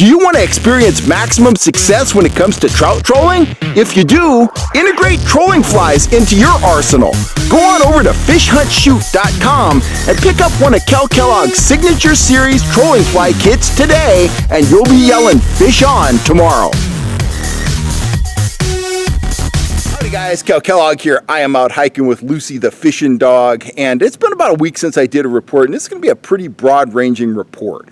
Do you want to experience maximum success when it comes to trout trolling? If you do, integrate trolling flies into your arsenal. Go on over to fishhuntshoot.com and pick up one of Kel Kellogg's signature series trolling fly kits today, and you'll be yelling "Fish on" tomorrow. Howdy guys, Kel Kellogg here. I am out hiking with Lucy the fishing dog, and it's been about a week since I did a report, and this is going to be a pretty broad-ranging report.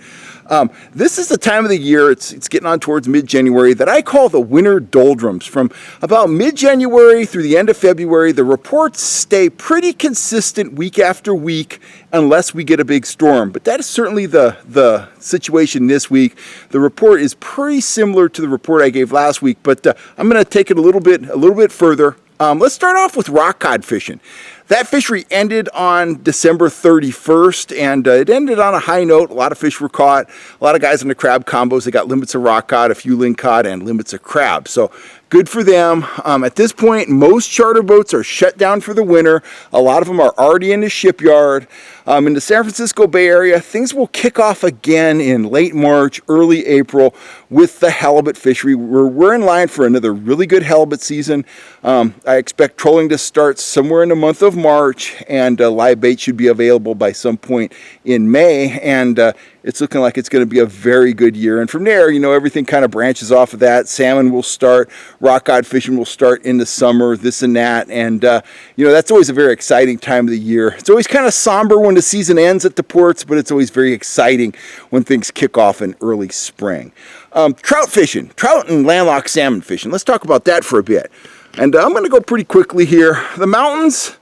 This is the time of the year, it's getting on towards mid-January, that I call the winter doldrums. From about mid-January through the end of February, the reports stay pretty consistent week after week unless we get a big storm. But that is certainly the situation this week. The report is pretty similar to the report I gave last week, but I'm going to take it a little bit further. Let's start off with rock cod fishing. That fishery ended on December 31st, and it ended on a high note. A lot of fish were caught. A lot of guys in the crab combos, they got limits of rock cod, a few ling cod, and limits of crab. So good for them. At this point, most charter boats are shut down for the winter. A lot of them are already in the shipyard. In the San Francisco Bay Area, things will kick off again in late March, early April with the halibut fishery. We're in line for another really good halibut season. I expect trolling to start somewhere in the month of March, and live bait should be available by some point in May, and it's looking like it's going to be a very good year. And from there, everything kind of branches off of that. Salmon will start, rock cod fishing will start in the summer, this and that, and that's always a very exciting time of the year. It's always kind of somber when the season ends at the ports, but it's always very exciting when things kick off in early spring. Trout fishing, trout and landlocked salmon fishing. Let's talk about that for a bit. And I'm going to go pretty quickly here. The mountains,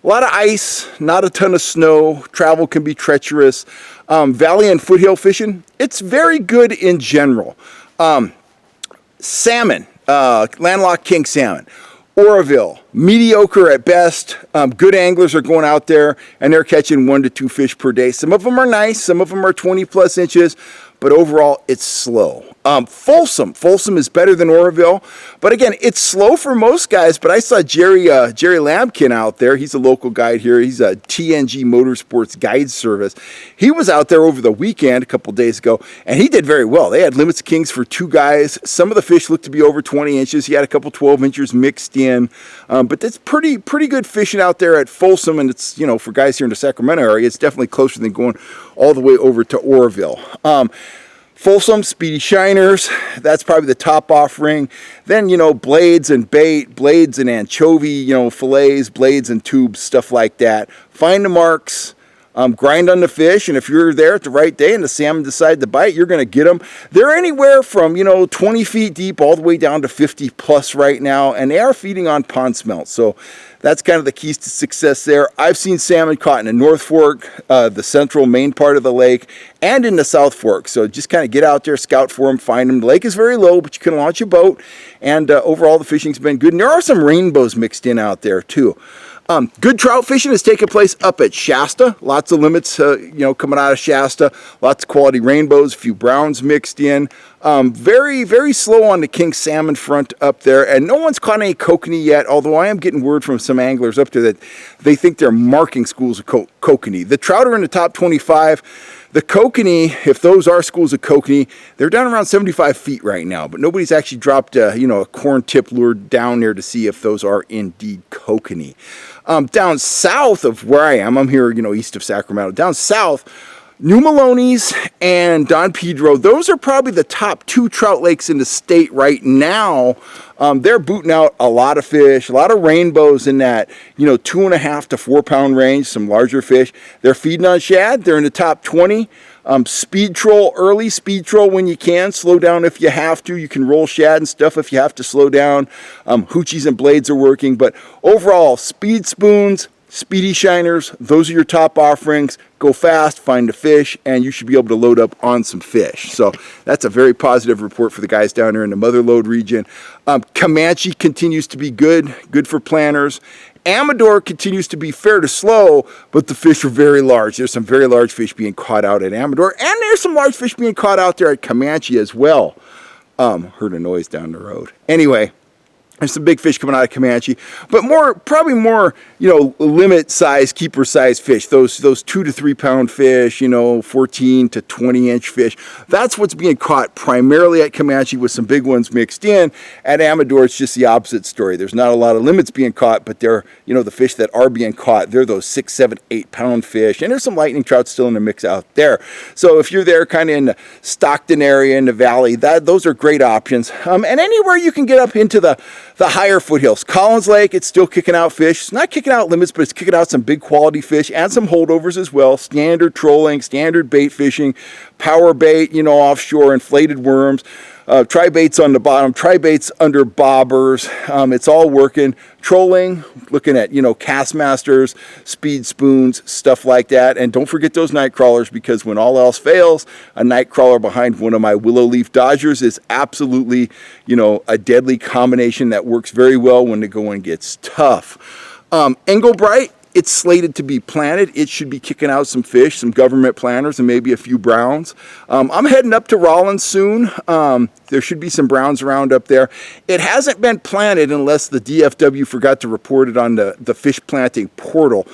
a lot of ice, not a ton of snow. Travel can be treacherous. Valley and foothill fishing, it's very good in general. Salmon, landlocked king salmon, Oroville, mediocre at best. Good anglers are going out there and they're catching 1 to 2 fish per day. Some of them are nice, some of them are 20 plus inches, but overall it's slow. Folsom is better than Oroville, but again, it's slow for most guys. But I saw Jerry Lampkin out there. He's a local guide here. He's a TNG Motorsports Guide Service. He was out there over the weekend a couple days ago, and he did very well. They had limits kings for 2 guys. Some of the fish looked to be over 20 inches. He had a couple 12 inchers mixed in, but that's pretty good fishing out there at Folsom, and it's for guys here in the Sacramento area, it's definitely closer than going all the way over to Oroville. Folsom, speedy shiners, that's probably the top offering. Then, blades and bait, blades and anchovy, fillets, blades and tubes, stuff like that. Find the marks, grind on the fish, and if you're there at the right day and the salmon decide to bite, you're going to get them. They're anywhere from, 20 feet deep all the way down to 50 plus right now, and they are feeding on pond smelt. So that's kind of the keys to success there. I've seen salmon caught in the North Fork, the central main part of the lake, and in the South Fork. So just kind of get out there, scout for them, find them. The lake is very low, but you can launch a boat, and overall the fishing's been good. And there are some rainbows mixed in out there too. Good trout fishing is taking place up at Shasta. Lots of limits, coming out of Shasta. Lots of quality rainbows, a few browns mixed in. Very, very slow on the king salmon front up there, and no one's caught any kokanee yet, although I am getting word from some anglers up there that they think they're marking schools of kokanee. The trout are in the top 25. The kokanee, if those are schools of kokanee, they're down around 75 feet right now, but nobody's actually dropped a corn tip lure down there to see if those are indeed kokanee. Down south of where I am, I'm here, east of Sacramento, down south, New Maloney's and Don Pedro, those are probably the top 2 trout lakes in the state right now. They're booting out a lot of fish, a lot of rainbows in that, 2.5 to 4 pound range, some larger fish. They're feeding on shad. They're in the top 20. Speed troll early, speed troll when you can. Slow down if you have to. You can roll shad and stuff if you have to slow down. Hoochies and blades are working, but overall, speed spoons, speedy shiners, those are your top offerings. Go fast, find a fish, and you should be able to load up on some fish. So that's a very positive report for the guys down there in the Mother Lode region. Comanche continues to be good for planners. Amador continues to be fair to slow, but the fish are very large. There's some very large fish being caught out at Amador, and there's some large fish being caught out there at Comanche as well. Heard a noise down the road. Anyway, There's some big fish coming out of Comanche, but probably more, limit size, keeper size fish. Those 2 to 3 pound fish, 14 to 20 inch fish. That's what's being caught primarily at Comanche, with some big ones mixed in. At Amador, it's just the opposite story. There's not a lot of limits being caught, but they're, the fish that are being caught, they're those 6, 7, 8 pound fish, and there's some lightning trout still in the mix out there. So if you're there, kind of in the Stockton area, in the valley, those are great options. And anywhere you can get up into the higher foothills. Collins Lake, it's still kicking out fish. It's not kicking out limits, but it's kicking out some big quality fish and some holdovers as well. Standard trolling, standard bait fishing, power bait, offshore, inflated worms, try baits on the bottom, try baits under bobbers. It's all working. Trolling, looking at, Castmasters, speed spoons, stuff like that. And don't forget those night crawlers, because when all else fails, a night crawler behind one of my willow leaf dodgers is absolutely, a deadly combination that works very well when the going gets tough. Engelbright, it's slated to be planted. It should be kicking out some fish, some government planters, and maybe a few browns. I'm heading up to Rollins soon. There should be some browns around up there. It hasn't been planted unless the DFW forgot to report it on the fish planting portal.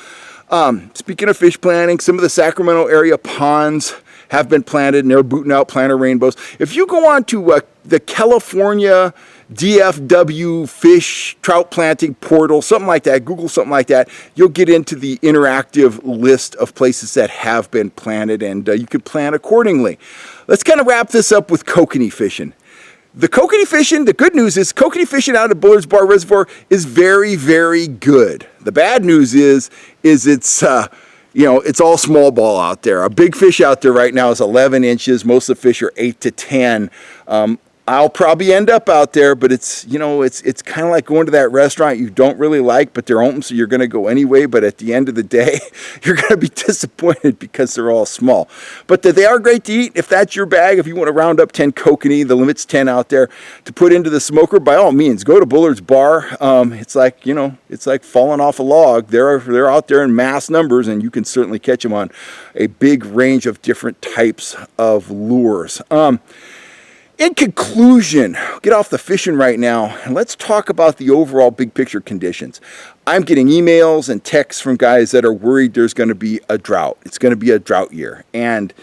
Speaking of fish planting, some of the Sacramento area ponds have been planted, and they're booting out planter rainbows. If you go on to the California DFW fish trout planting portal, something like that, Google something like that, you'll get into the interactive list of places that have been planted, and you can plan accordingly. Let's kind of wrap this up with kokanee fishing. The kokanee fishing, the good news is kokanee fishing out of Bullard's Bar Reservoir is very, very good. The bad news is it's it's all small ball out there. A big fish out there right now is 11 inches. Most of the fish are 8 to 10. I'll probably end up out there, but it's kind of like going to that restaurant you don't really like, but they're open, so you're going to go anyway. But at the end of the day, you're going to be disappointed because they're all small. But they are great to eat. If that's your bag, if you want to round up 10 kokanee, the limit's 10 out there to put into the smoker, by all means, go to Bullard's Bar. It's like, it's like falling off a log. They're out there in mass numbers, and you can certainly catch them on a big range of different types of lures. In conclusion, get off the fishing right now, and let's talk about the overall big picture conditions. I'm getting emails and texts from guys that are worried there's going to be a drought. It's going to be a drought year. And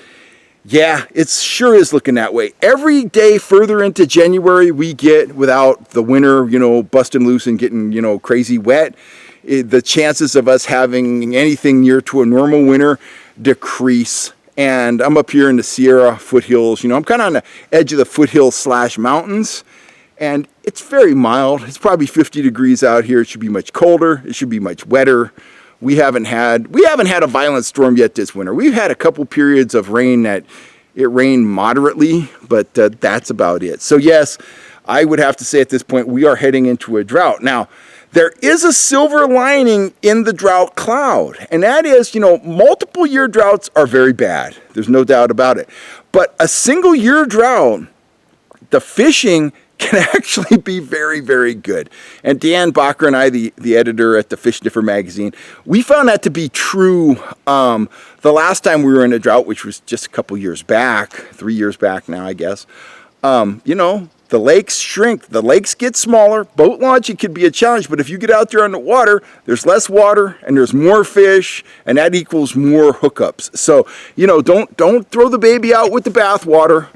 yeah, it sure is looking that way. Every day further into January we get without the winter, busting loose and getting, crazy wet, the chances of us having anything near to a normal winter decrease. And I'm up here in the Sierra foothills. I'm kind of on the edge of the foothills / mountains. And it's very mild. It's probably 50 degrees out here. It should be much colder. It should be much wetter. We haven't had a violent storm yet this winter. We've had a couple periods of rain that it rained moderately, but that's about it. So yes, I would have to say at this point we are heading into a drought. Now, there is a silver lining in the drought cloud, and that is, multiple year droughts are very bad. There's no doubt about it. But a single year drought, the fishing can actually be very, very good. And Dan Bacher and I, the editor at the Fish Sniffer magazine, we found that to be true the last time we were in a drought, which was just a couple years back, 3 years back now, I guess. The lakes shrink, the lakes get smaller, boat launching could be a challenge, but if you get out there on the water, there's less water and there's more fish, and that equals more hookups. So, don't throw the baby out with the bathwater.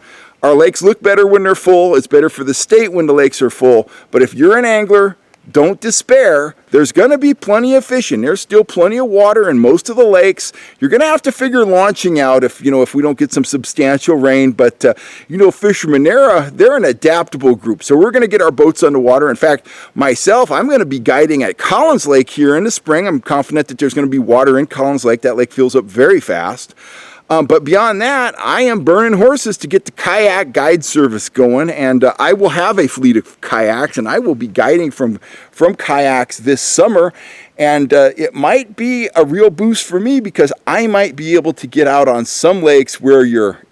Our lakes look better when they're full. It's better for the state when the lakes are full. But if you're an angler, don't despair. There's going to be plenty of fishing. There's still plenty of water in most of the lakes. You're going to have to figure launching out if we don't get some substantial rain. But, fishermen, they're an adaptable group. So we're going to get our boats on the water. In fact, myself, I'm going to be guiding at Collins Lake here in the spring. I'm confident that there's going to be water in Collins Lake. That lake fills up very fast. But beyond that, I am burning horses to get the kayak guide service going, and I will have a fleet of kayaks, and I will be guiding from kayaks this summer, and it might be a real boost for me because I might be able to get out on some lakes where your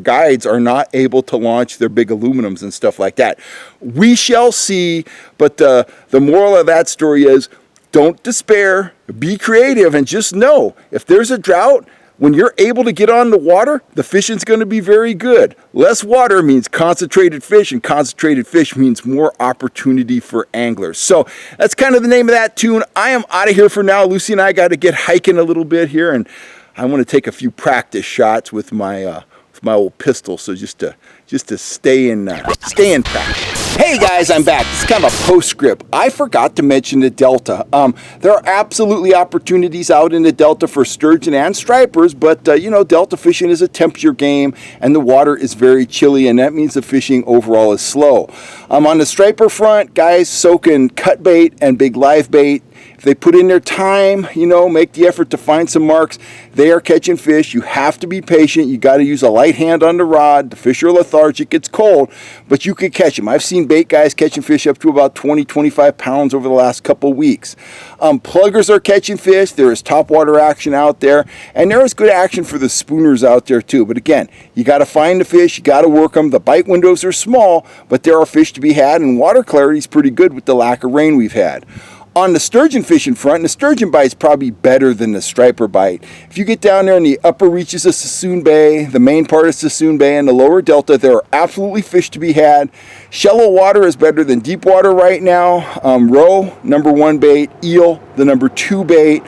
guides are not able to launch their big aluminums and stuff like that. We shall see, but the moral of that story is don't despair, be creative, and just know if there's a drought, when you're able to get on the water, the fishing's going to be very good. Less water means concentrated fish, and concentrated fish means more opportunity for anglers. So that's kind of the name of that tune. I am out of here for now. Lucy and I got to get hiking a little bit here, and I want to take a few practice shots with my old pistol, so just to stay in practice. Hey guys, I'm back. This is kind of a postscript. I forgot to mention the Delta. There are absolutely opportunities out in the Delta for sturgeon and stripers, but you know, Delta fishing is a temperature game, and the water is very chilly, and that means the fishing overall is slow. On the striper front, guys soaking cut bait and big live bait. If they put in their time, you know, make the effort to find some marks, they are catching fish. You have to be patient. You got to use a light hand on the rod. The fish are lethargic. It's cold, but you can catch them. I've seen bait guys catching fish up to about 20, 25 pounds over the last couple weeks. Pluggers are catching fish. There is topwater action out there, and there is good action for the spooners out there too. But again, you got to find the fish. You got to work them. The bite windows are small, but there are fish to be had, and water clarity is pretty good with the lack of rain we've had. On the sturgeon fishing front, the sturgeon bite is probably better than the striper bite. If you get down there in the upper reaches of Sassoon Bay, the main part of Sassoon Bay, and the lower delta, there are absolutely fish to be had. Shallow water is better than deep water right now. Roe, number 1 bait. Eel, the number 2 bait.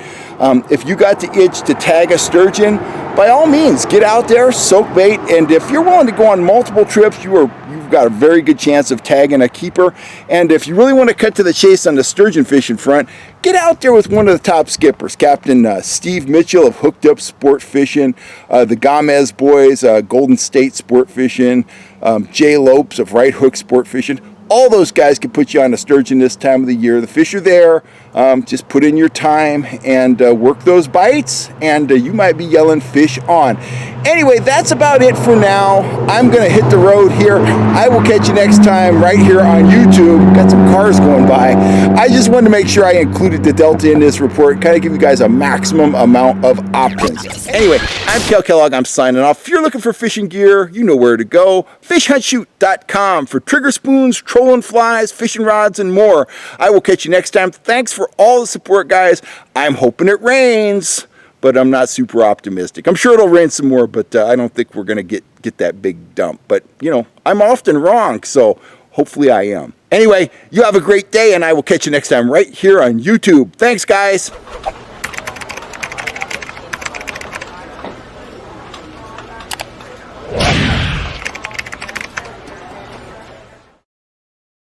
If you got the itch to tag a sturgeon, by all means, get out there, soak bait, and if you're willing to go on multiple trips, you've got a very good chance of tagging a keeper. And if you really want to cut to the chase on the sturgeon fishing front, get out there with one of the top skippers, Captain Steve Mitchell of Hooked Up Sport Fishing, the Gomez boys, Golden State Sport Fishing, Jay Lopes of Right Hook Sport Fishing. All those guys can put you on a sturgeon this time of the year. The fish are there. Just put in your time and work those bites, and you might be yelling fish on. Anyway, that's about it for now. I'm going to hit the road here. I will catch you next time right here on YouTube. Got some cars going by. I just wanted to make sure I included the Delta in this report, kind of give you guys a maximum amount of options. Anyway, I'm Kel Kellogg. I'm signing off. If you're looking for fishing gear, you know where to go. FishHuntShoot.com for trigger spoons, trolling flies, fishing rods, and more. I will catch you next time. Thanks for all the support, guys. I'm hoping it rains, but I'm not super optimistic. I'm sure it'll rain some more, but I don't think we're going to get that big dump. But, you know, I'm often wrong, so hopefully I am. Anyway, you have a great day, and I will catch you next time right here on YouTube. Thanks, guys.